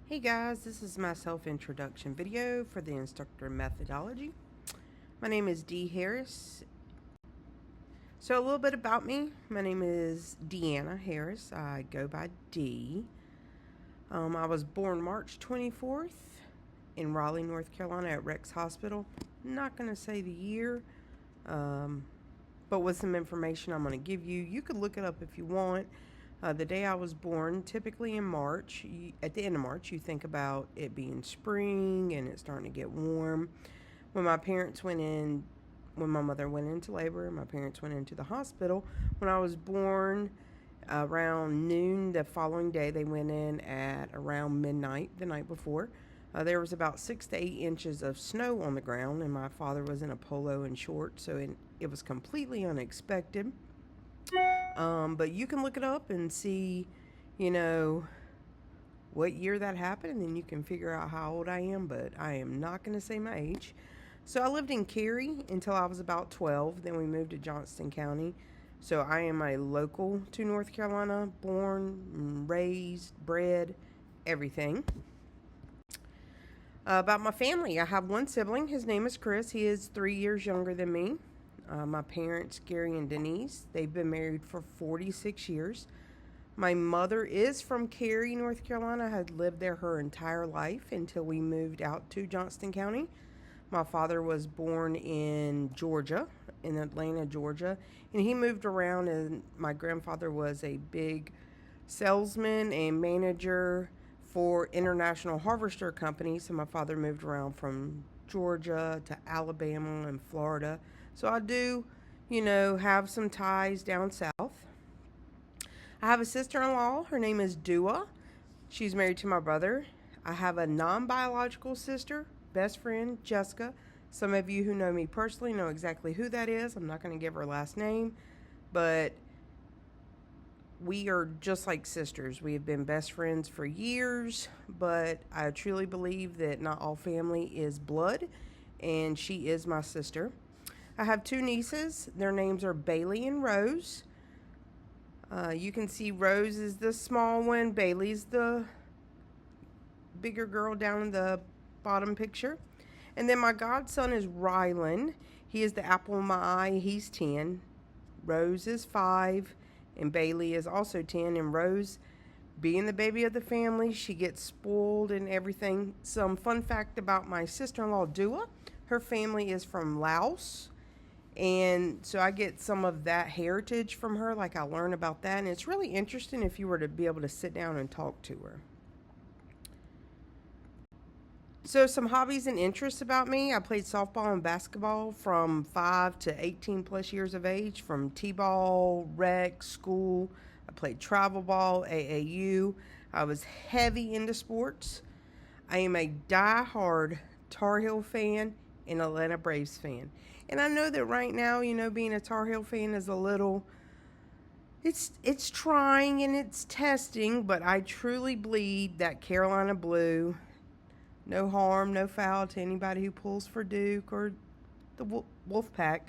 Hey guys, this is my self-introduction video for the Instructor Methodology. My name is Dee Harris. So a little bit about me. My name is Deanna Harris. I go by Dee. I was born March 24th in Raleigh, North Carolina at Rex Hospital. I'm not going to say the year, but with some information I'm going to give you. You could look it up if you want. The day I was born, typically in March, at the end of March, you think about it being spring and it's starting to get warm. When my mother went into labor and my parents went into the hospital, when I was born around noon the following day, they went in at around midnight the night before. There was about 6 to 8 inches of snow on the ground, and my father was in a polo and shorts, so it was completely unexpected. But you can look it up and see, what year that happened, and then you can figure out how old I am, but I am not going to say my age. So I lived in Cary until I was about 12. Then we moved to Johnston County. So I am a local to North Carolina, born, raised, bred, everything. About my family, I have one sibling. His name is Chris. He is 3 years younger than me. My parents, Gary and Denise, they've been married for 46 years. My mother is from Cary, North Carolina, had lived there her entire life until we moved out to Johnston County. My father was born in Georgia, in Atlanta, Georgia, and he moved around, and my grandfather was a big salesman and manager for International Harvester Company, so my father moved around from Georgia to Alabama and Florida. So I do, have some ties down south. I have a sister-in-law. Her name is Dua. She's married to my brother. I have a non-biological sister, best friend, Jessica. Some of you who know me personally know exactly who that is. I'm not going to give her last name, but we are just like sisters. We have been best friends for years, but I truly believe that not all family is blood, and she is my sister. I have two nieces. Their names are Bailey and Rose. You can see Rose is the small one. Bailey's the bigger girl down in the bottom picture. And then my godson is Rylan. He is the apple of my eye. He's 10. Rose is 5. And Bailey is also 10. And Rose, being the baby of the family, she gets spoiled and everything. Some fun fact about my sister-in-law, Dua. Her family is from Laos. And so I get some of that heritage from her, like I learn about that. And it's really interesting if you were to be able to sit down and talk to her. So some hobbies and interests about me. I played softball and basketball from 5 to 18 plus years of age, from t-ball, rec, school. I played travel ball, AAU. I was heavy into sports. I am a die-hard Tar Heel fan and Atlanta Braves fan. And I know that right now, being a Tar Heel fan is a little, it's trying and it's testing, but I truly bleed that Carolina blue. No harm, no foul to anybody who pulls for Duke or the Wolfpack.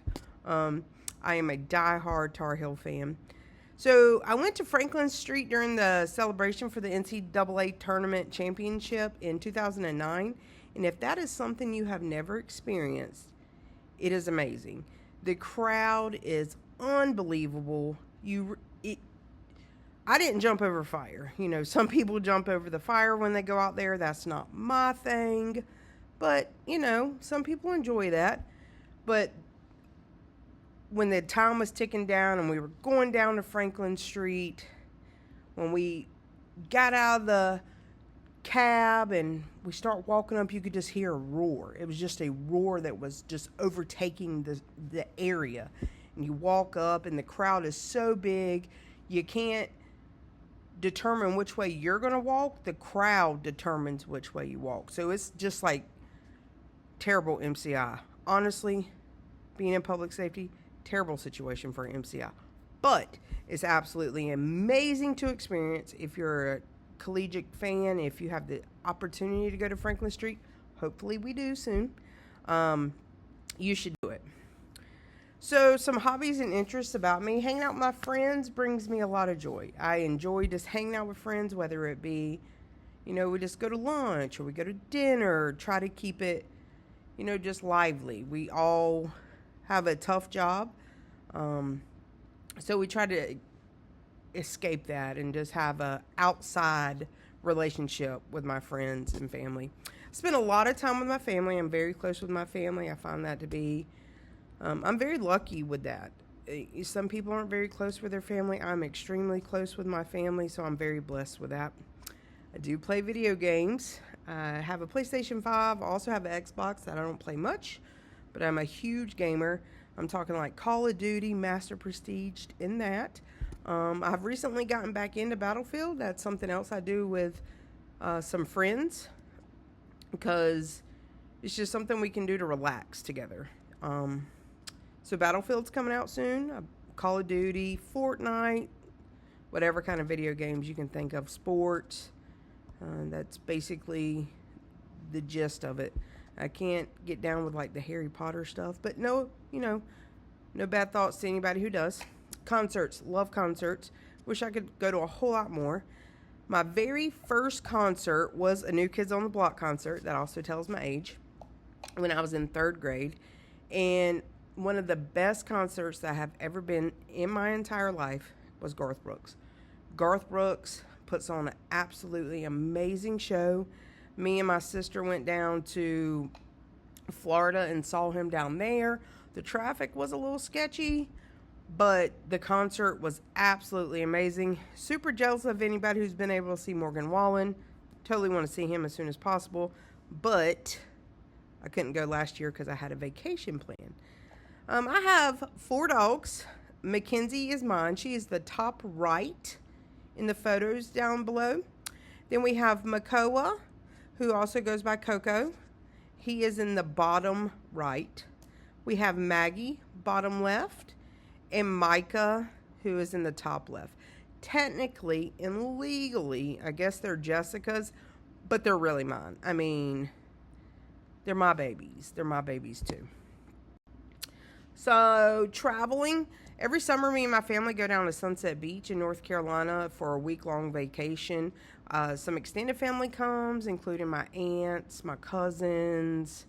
I am a die-hard Tar Heel fan. So I went to Franklin Street during the celebration for the NCAA Tournament Championship in 2009. And if that is something you have never experienced, it is amazing. The crowd is unbelievable. I didn't jump over fire. Some people jump over the fire when they go out there. That's not my thing. But, some people enjoy that. But when the time was ticking down and we were going down to Franklin Street, when we got out of the cab and we start walking up, you could just hear a roar. It was just a roar that was just overtaking the area. And you walk up and the crowd is so big, you can't determine which way you're going to walk. The crowd determines which way you walk. So it's just like terrible MCI. Honestly, being in public safety, terrible situation for MCI. But it's absolutely amazing to experience if you're a collegiate fan. If you have the opportunity to go to Franklin Street, hopefully we do soon, you should do it. So some hobbies and interests about me. Hanging out with my friends brings me a lot of joy. I enjoy just hanging out with friends, whether it be, We just go to lunch or we go to dinner, try to keep it, just lively. We all have a tough job. So we try to escape that and just have a outside relationship with my friends and family. I spend a lot of time with my family. I'm very close with my family. I find that to be, I'm very lucky with that. Some people aren't very close with their family. I'm extremely close with my family, so I'm very blessed with that. I do play video games. I have a PlayStation 5. I also have an Xbox that I don't play much, but I'm a huge gamer. I'm talking like Call of Duty, Master Prestige in that. I've recently gotten back into Battlefield. That's something else I do with some friends because it's just something we can do to relax together. So Battlefield's coming out soon. Call of Duty, Fortnite, whatever kind of video games you can think of, sports. That's basically the gist of it. I can't get down with like the Harry Potter stuff, but no bad thoughts to anybody who does. Concerts, love concerts. Wish I could go to a whole lot more. My very first concert was a New Kids on the Block concert. That also tells my age. When I was in 3rd grade. And one of the best concerts that I have ever been in my entire life was Garth Brooks. Garth Brooks puts on an absolutely amazing show. Me and my sister went down to Florida and saw him down there. The traffic was a little sketchy, but the concert was absolutely amazing. Super jealous of anybody who's been able to see Morgan Wallen. Totally want to see him as soon as possible, but I couldn't go last year because I had a vacation plan. I have 4 dogs. Mackenzie is mine. She is the top right in the photos down below. Then we have Makoa, who also goes by Coco. He is in the bottom right. We have Maggie, bottom left, and Micah, who is in the top left. Technically and legally, I guess they're Jessica's, but they're really mine. I mean, they're my babies. They're my babies too. So, traveling. Every summer, me and my family go down to Sunset Beach in North Carolina for a week-long vacation. Some extended family comes, including my aunts, my cousins,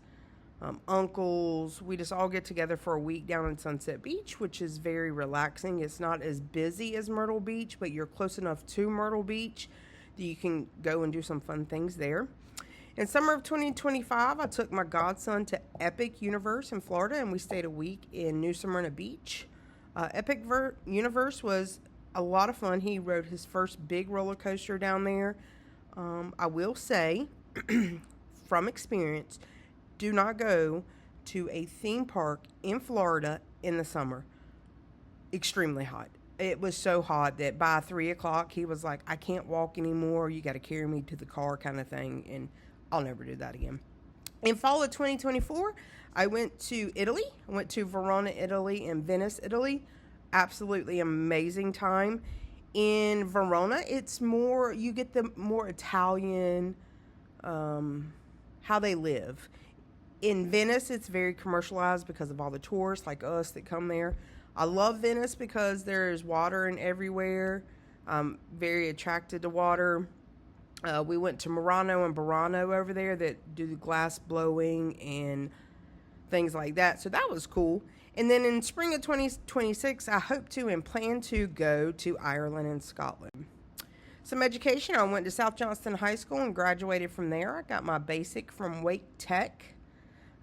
uncles. We just all get together for a week down in Sunset Beach, which is very relaxing. It's not as busy as Myrtle Beach, but you're close enough to Myrtle Beach that you can go and do some fun things there. In summer of 2025, I took my godson to Epic Universe in Florida, and we stayed a week in New Smyrna Beach. Epic Universe was a lot of fun. He rode his first big roller coaster down there. I will say, from experience, do not go to a theme park in Florida in the summer. Extremely hot. It was so hot that by 3 o'clock, he was like, I can't walk anymore. You got to carry me to the car kind of thing. And I'll never do that again. In fall of 2024, I went to Italy. I went to Verona, Italy, and Venice, Italy. Absolutely amazing time. In Verona, it's more, you get the more Italian, how they live. In Venice, it's very commercialized because of all the tourists like us that come there. I love Venice because there's water in everywhere. I'm very attracted to water. We went to Murano and Burano over there that do the glass blowing and things like that. So that was cool. And then in spring of 2026, I hope to and plan to go to Ireland and Scotland. Some education. I went to South Johnston High School and graduated from there. I got my basic from Wake Tech.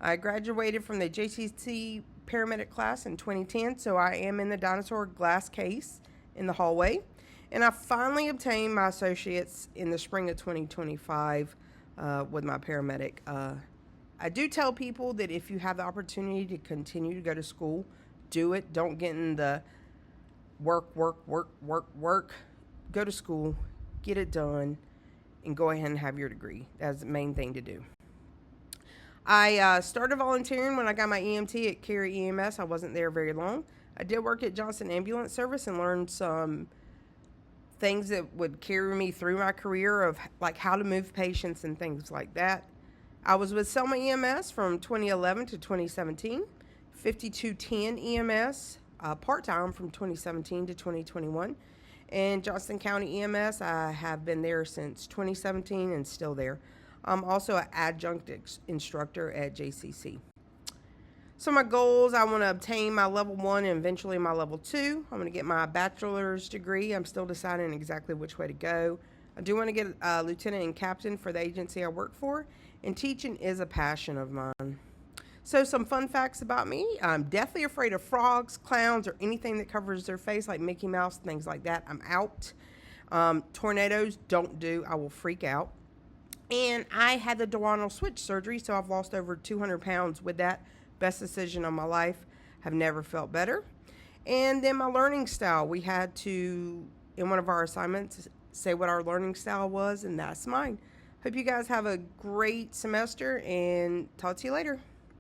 I graduated from the JCC paramedic class in 2010, so I am in the dinosaur glass case in the hallway. And I finally obtained my associates in the spring of 2025 with my paramedic. I do tell people that if you have the opportunity to continue to go to school, do it. Don't get in the work. Go to school, get it done, and go ahead and have your degree. That's the main thing to do. I started volunteering when I got my EMT at Cary EMS. I wasn't there very long. I did work at Johnson Ambulance Service and learned some things that would carry me through my career of like how to move patients and things like that. I was with Selma EMS from 2011 to 2017, 5210 EMS part-time from 2017 to 2021, In Johnston County EMS, I have been there since 2017 and still there. I'm also an adjunct instructor at JCC. So my goals, I want to obtain my level 1 and eventually my level 2. I'm going to get my bachelor's degree. I'm still deciding exactly which way to go. I do want to get a lieutenant and captain for the agency I work for, and teaching is a passion of mine. So some fun facts about me. I'm deathly afraid of frogs, clowns, or anything that covers their face like Mickey Mouse, things like that. I'm out. Tornadoes, don't do. I will freak out. And I had the duodenal switch surgery, so I've lost over 200 pounds with that. Best decision of my life. Have never felt better. And then my learning style. We had to, in one of our assignments, say what our learning style was, and that's mine. Hope you guys have a great semester, and talk to you later.